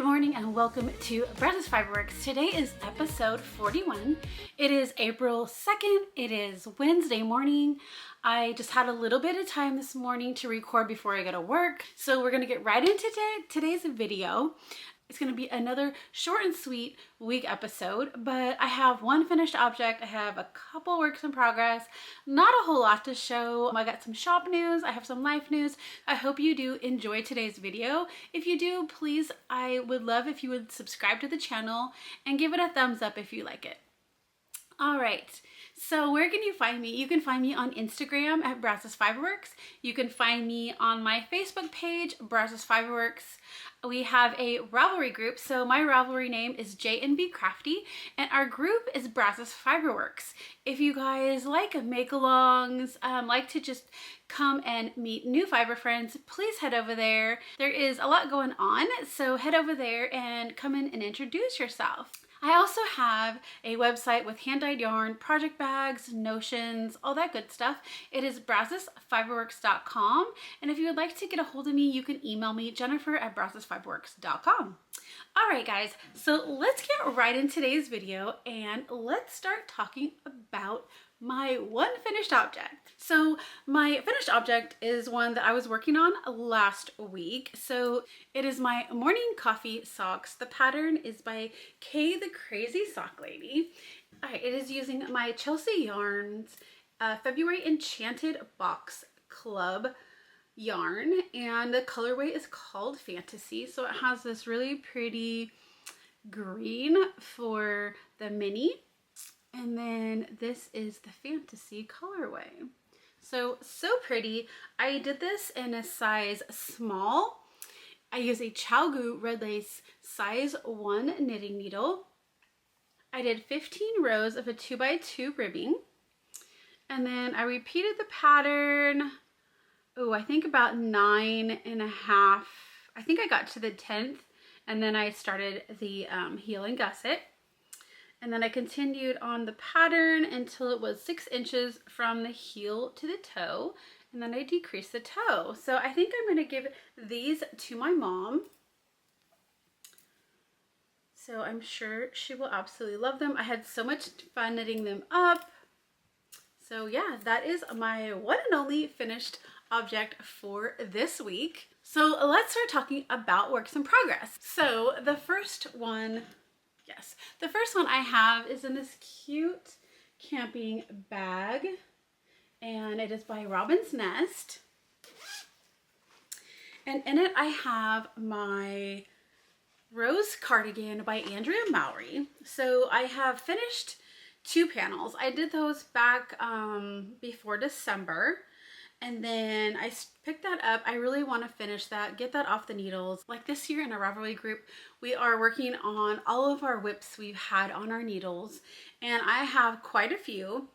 Good morning and welcome to Brazos Fiber Works. Today is episode 41. It is April 2nd. It is Wednesday morning. I just had a little bit of time this morning to record before I go to work. So we're going to get right into today's video. It's going to be another short and sweet week episode, but I have one finished object. I have a couple works in progress, not a whole lot to show. I got some shop news. I have some life news. I hope you do enjoy today's video. If you do, please, I would love if you would subscribe to the channel and give it a thumbs up if you like it. All right. So where can you find me? You can find me on Instagram at Brazos Fiber Works. You can find me on my Facebook page, Brazos Fiber Works. We have a Ravelry group. So my Ravelry name is jnbcrafty and our group is Brazos Fiber Works. If you guys like make-alongs, like to just come and meet new fiber friends, please head over there. There is a lot going on, so head over there and come in and introduce yourself. I also have a website with hand-dyed yarn, project bags, notions, all that good stuff. It is brazosfiberworks.com. And if you would like to get a hold of me, you can email me, jennifer@brazosfiberworks.com. All right, guys, so let's get right in today's video and let's start talking about my one finished object. So my finished object is one that I was working on last week. So it is my morning coffee socks. The pattern is by Kay the Crazy Sock Lady. All right, it is using my Chelsea Yarns February Enchanted Box Club yarn, and the colorway is called Fantasy. So it has this really pretty green for the mini. And then this is the Fantasy colorway. So pretty. I did this in a size small. I use a ChowGoo Red Lace size 1 knitting needle. I did 15 rows of a 2x2 ribbing. And then I repeated the pattern, I think about 9.5. I think I got to the 10th. And then I started the heel and gusset. And then I continued on the pattern until it was 6 inches from the heel to the toe. And then I decreased the toe. So I think I'm going to give these to my mom. So I'm sure she will absolutely love them. I had so much fun knitting them up. So yeah, that is my one and only finished object for this week. So let's start talking about works in progress. So the first one I have is in this cute camping bag, and it is by Robin's Nest. And in it I have my rose cardigan by Andrea Mowry. So I have finished 2 panels. I did those back before December. And then I picked that up. I really want to finish that, get that off the needles. Like this year in our Ravelry group, we are working on all of our whips we've had on our needles. And I have quite a few.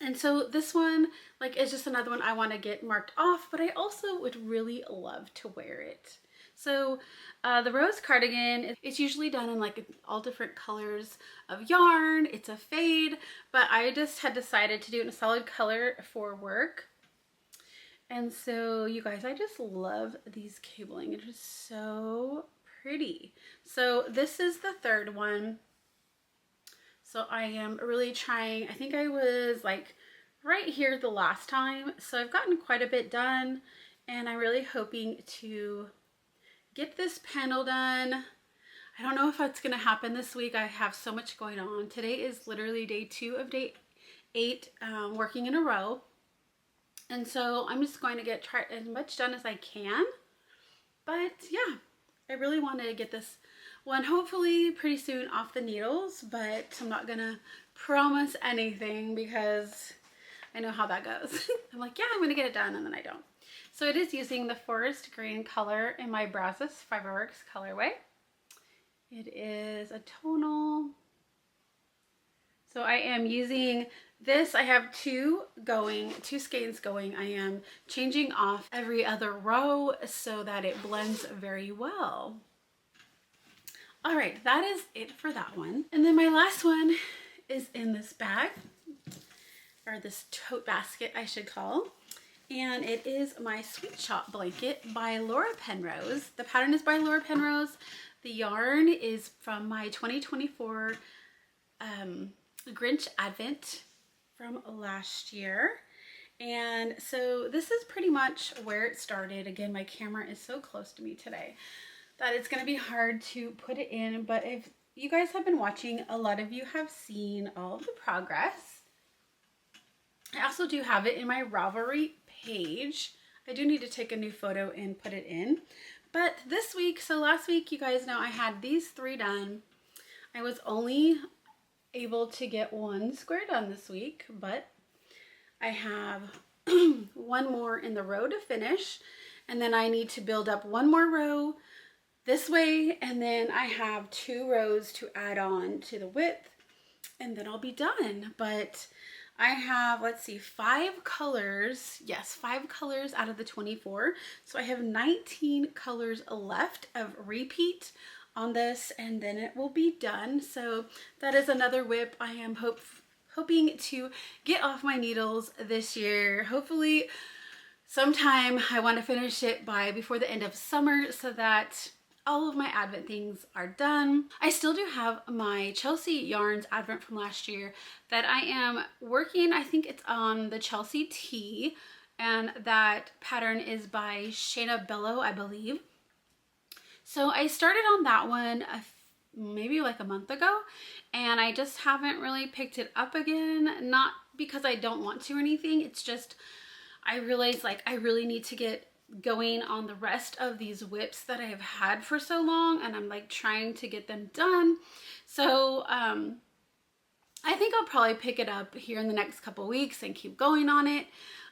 And so this one, is just another one I want to get marked off, but I also would really love to wear it. So the rose cardigan, it's usually done in all different colors of yarn. It's a fade, but I just had decided to do it in a solid color for work. And so you guys, I just love these cabling. It is so pretty. So this is the third one. So I am really trying. I think I was right here the last time. So I've gotten quite a bit done and I'm really hoping to get this panel done. I don't know if that's going to happen this week. I have so much going on. Today is literally day 2 of day 8 working in a row. And so I'm just going to try as much done as I can. But yeah, I really want to get this one hopefully pretty soon off the needles, but I'm not going to promise anything because I know how that goes. I'm like, yeah, I'm going to get it done, and then I don't. So it is using the forest green color in my Brazos Fiber Works colorway. It is a tonal. So I am using this. I have 2 skeins going. I am changing off every other row so that it blends very well. All right, that is it for that one. And then my last one is in this bag, or this tote basket I should call. and it is my Sweet Shop blanket by Laura Penrose. The pattern is by Laura Penrose. The yarn is from my 2024 Grinch Advent from last year. And so this is pretty much where it started. Again, my camera is so close to me today that it's going to be hard to put it in, but if you guys have been watching, a lot of you have seen all of the progress. I also do have it in my Ravelry page. I do need to take a new photo and put it in. But this week, so last week, you guys know I had these 3 done. I was only able to get 1 square done this week, but I have 1 more in the row to finish, and then I need to build up 1 more row this way, and then I have 2 rows to add on to the width, and then I'll be done. But I have, let's see, 5 colors. Yes, 5 colors out of the 24. So I have 19 colors left of repeat on this, and then it will be done. So that is another whip I am hoping to get off my needles this year. Hopefully sometime. I want to finish it before the end of summer so that all of my Advent things are done. I still do have my Chelsea yarns Advent from last year that I am working. I think it's on the Chelsea T, and that pattern is by Shayna Bello, I believe. So I started on that one maybe like a month ago, and I just haven't really picked it up again. Not because I don't want to or anything. It's just I realized like I really need to get going on the rest of these whips that I've had for so long, and I'm like trying to get them done. So I think I'll probably pick it up here in the next couple weeks and keep going on it.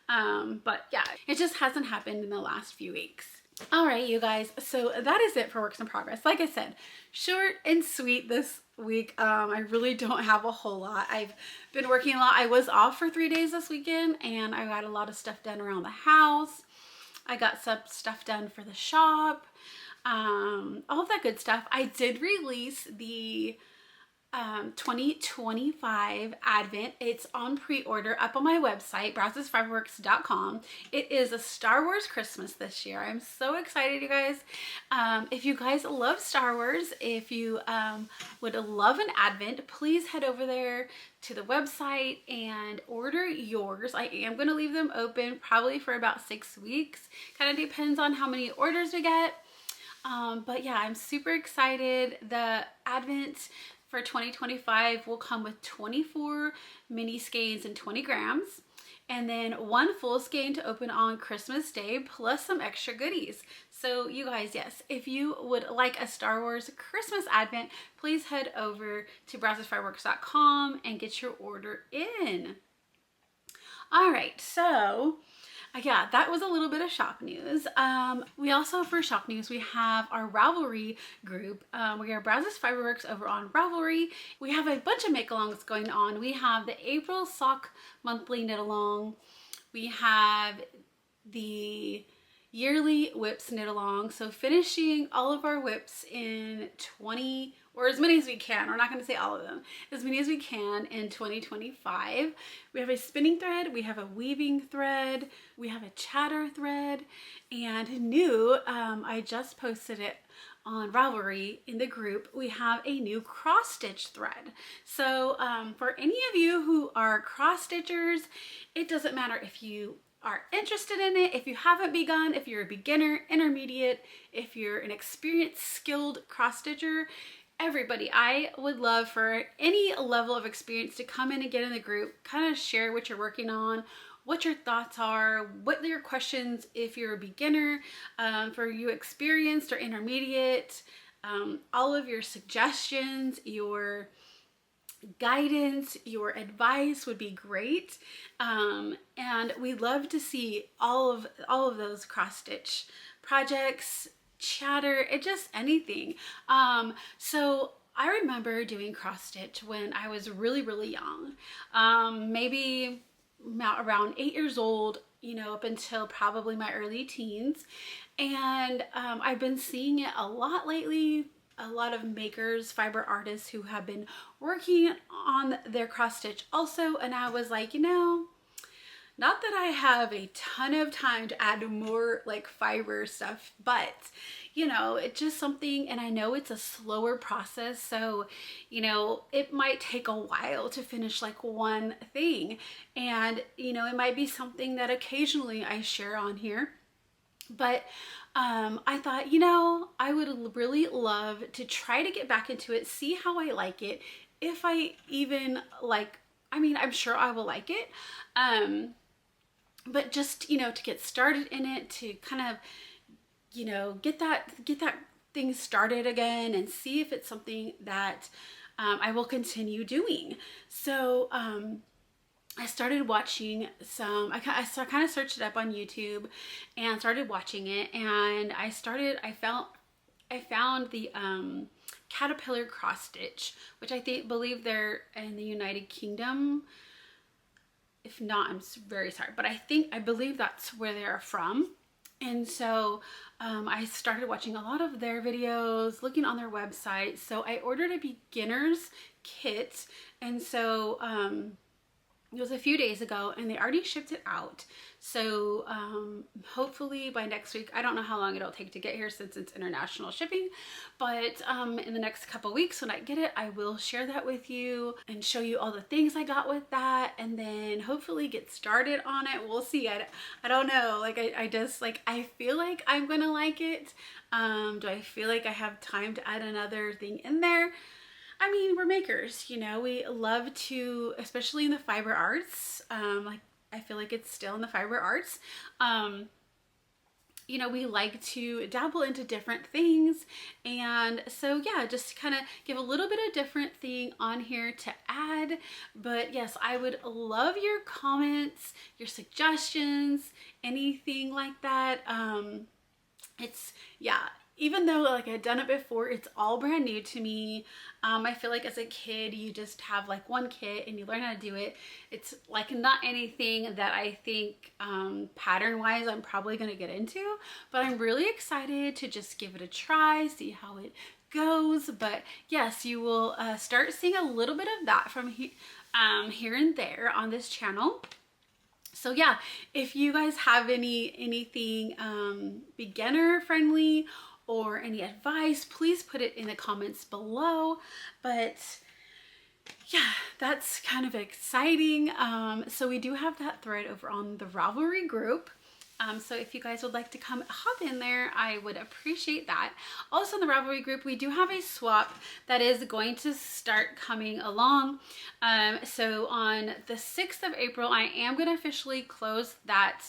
But yeah, it just hasn't happened in the last few weeks. All right, you guys, so that is it for works in progress. Like I said, short and sweet this week. I really don't have a whole lot. I've been working a lot. I was off for 3 days this weekend, and I got a lot of stuff done around the house. I got some stuff done for the shop, all of that good stuff. I did release the 2025 Advent. It's on pre-order up on my website, brazosfiberworks.com. It is a Star Wars Christmas this year. I'm so excited, you guys. If you guys love Star Wars, if you would love an Advent, please head over there to the website and order yours. I am going to leave them open probably for about 6 weeks. Kind of depends on how many orders we get. But yeah, I'm super excited. The Advent for 2025 will come with 24 mini skeins and 20 grams, and then 1 full skein to open on Christmas Day, plus some extra goodies. So you guys, yes, if you would like a Star Wars Christmas Advent, please head over to brazosfiberworks.com and get your order in. All right, so yeah, that was a little bit of shop news. We also, for shop news, we have our Ravelry group. We are Brazos Fiber Works over on Ravelry. We have a bunch of make-alongs going on. We have the April Sock Monthly Knit Along. We have the yearly whips knit along. So finishing all of our whips in 20, or as many as we can. We're not going to say all of them. As many as we can in 2025. We have a spinning thread. We have a weaving thread. We have a chatter thread. And new, I just posted it on Ravelry in the group, we have a new cross stitch thread. So for any of you who are cross stitchers, it doesn't matter if you are interested in it, if you haven't begun, if you're a beginner, intermediate, if you're an experienced, skilled cross stitcher, everybody. I would love for any level of experience to come in and get in the group, kind of share what you're working on, what your thoughts are, what are your questions if you're a beginner, for you experienced or intermediate, all of your suggestions, your guidance, your advice would be great. And we'd love to see all of those cross stitch projects, chatter, just anything. So I remember doing cross stitch when I was really, really young, maybe around 8 years old, you know, up until probably my early teens. And I've been seeing it a lot lately. A lot of makers, fiber artists who have been working on their cross stitch also. And I was like, you know, Not that I have a ton of time to add more like fiber stuff, but you know, it's just something, and I know it's a slower process, so you know, it might take a while to finish like one thing, and you know, it might be something that occasionally I share on here. But I thought, you know, I would really love to try to get back into it, see how I like it, if I even like, I mean, I'm sure I will like it, but just, you know, to get started in it, to kind of, you know, get that thing started again and see if it's something that I will continue doing. So I started watching some, I kind of searched it up on YouTube and started watching it, and I found the caterpillar cross stitch, which I believe they're in the United Kingdom. If not, I'm very sorry, but I believe that's where they're from. And so I started watching a lot of their videos, looking on their website. So I ordered a beginner's kit, and so it was a few days ago, and they already shipped it out. So hopefully by next week, I don't know how long it'll take to get here since it's international shipping, but in the next couple weeks when I get it, I will share that with you and show you all the things I got with that, and then hopefully get started on it. We'll see. I don't know. Like I just like, I feel like I'm gonna like it. Do I feel like I have time to add another thing in there? I mean, we're makers, you know, we love to, especially in the fiber arts, like I feel like it's still in the fiber arts, you know, we like to dabble into different things. And so yeah, just kind of give a little bit of different thing on here to add. But yes, I would love your comments, your suggestions, anything like that. It's, yeah, even though like I'd done it before, it's all brand new to me. I feel like as a kid, you just have like one kit and you learn how to do it. It's like not anything that I think pattern wise I'm probably gonna get into, but I'm really excited to just give it a try, see how it goes. But yes, you will start seeing a little bit of that from here and there on this channel. So yeah, if you guys have anything beginner friendly or any advice, please put it in the comments below. But yeah, that's kind of exciting. So we do have that thread over on the Ravelry group. So if you guys would like to come hop in there, I would appreciate that. Also in the Ravelry group, we do have a swap that is going to start coming along. So on the 6th of April, I am going to officially close that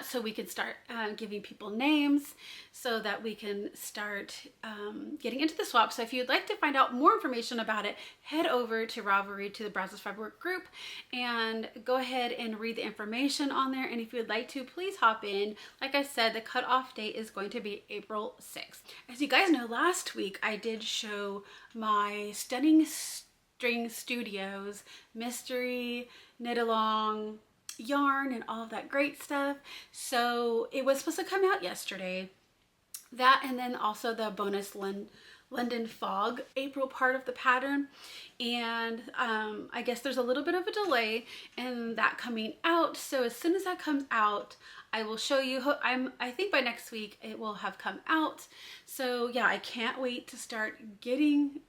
so we can start giving people names so that we can start getting into the swap. So if you'd like to find out more information about it, head over to Ravelry, to the Brazos Fiber Works group, and go ahead and read the information on there. And if you'd like to, please hop in. Like I said, the cutoff date is going to be April 6th. As you guys know, last week I did show my Stunning String Studios mystery knit along yarn and all of that great stuff. So it was supposed to come out yesterday. That, and then also the bonus London Fog April part of the pattern. And I guess there's a little bit of a delay in that coming out. So as soon as that comes out, I will show you. I think by next week it will have come out. So yeah, I can't wait to start knitting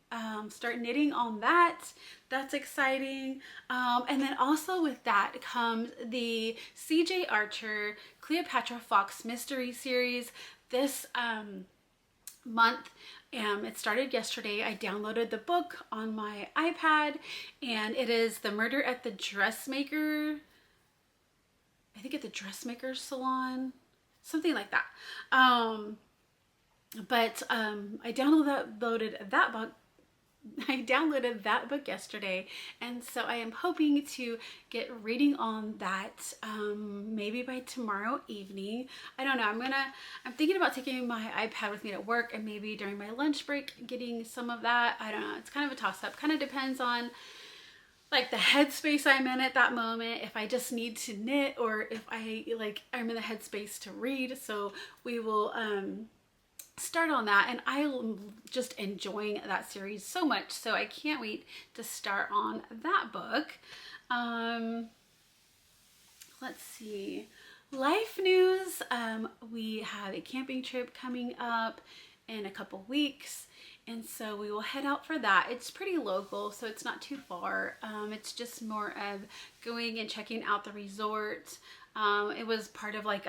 on that. That's exciting. And then also with that comes the CJ Archer Cleopatra Fox Mystery Series. This month. It started yesterday. I downloaded the book on my iPad, and it is The Murder at the Dressmaker, I think at the Dressmaker Salon, something like that. I downloaded that book. I downloaded that book yesterday, and so I am hoping to get reading on that maybe by tomorrow evening. I don't know. I'm thinking about taking my iPad with me to work, and maybe during my lunch break getting some of that. I don't know. It's kind of a toss-up. Kind of depends on like the headspace I'm in at that moment, if I just need to knit or if I'm in the headspace to read. So we will start on that, and I'm just enjoying that series so much, so I can't wait to start on that book. Let's see. Life news. We have a camping trip coming up in a couple weeks, and so we will head out for that. It's pretty local, so it's not too far. It's just more of going and checking out the resort. It was part of like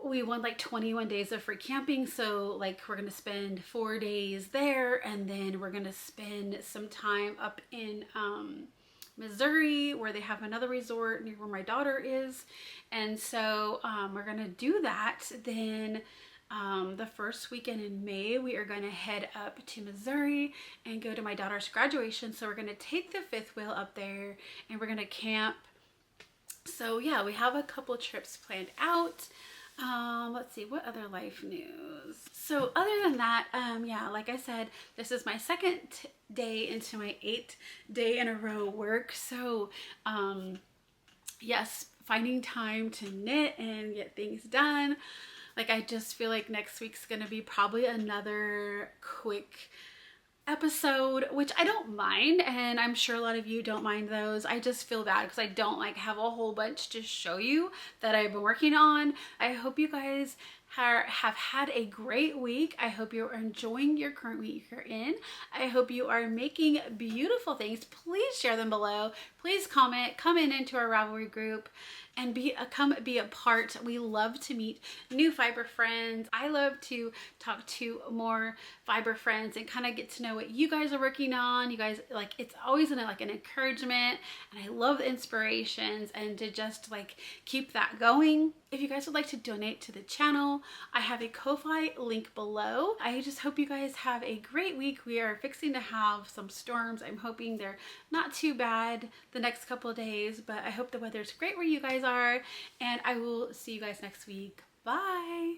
we won like 21 days of free camping, so like we're gonna spend 4 days there, and then we're gonna spend some time up in Missouri, where they have another resort near where my daughter is. And so we're gonna do that. Then the first weekend in May, we are going to head up to Missouri and go to my daughter's graduation. So we're going to take the fifth wheel up there and we're going to camp. So yeah, we have a couple trips planned out. Let's see, what other life news? So other than that, yeah, like I said, this is my second day into my 8th day in a row work. So yes, finding time to knit and get things done. Like, I just feel like next week's gonna be probably another quick episode, which I don't mind, and I'm sure a lot of you don't mind those. I just feel bad because I don't like have a whole bunch to show you that I've been working on. I hope you guys have had a great week. I hope you're enjoying your current week you're in. I hope you are making beautiful things. Please share them below. Please comment, come into our Ravelry group, and come be a part. We love to meet new fiber friends. I love to talk to more fiber friends and kind of get to know what you guys are working on. You guys, like, it's always like an encouragement, and I love the inspirations and to just like keep that going. If you guys would like to donate to the channel, I have a Ko-Fi link below. I just hope you guys have a great week. We are fixing to have some storms. I'm hoping they're not too bad the next couple of days, but I hope the weather's great where you guys are, and I will see you guys next week. Bye.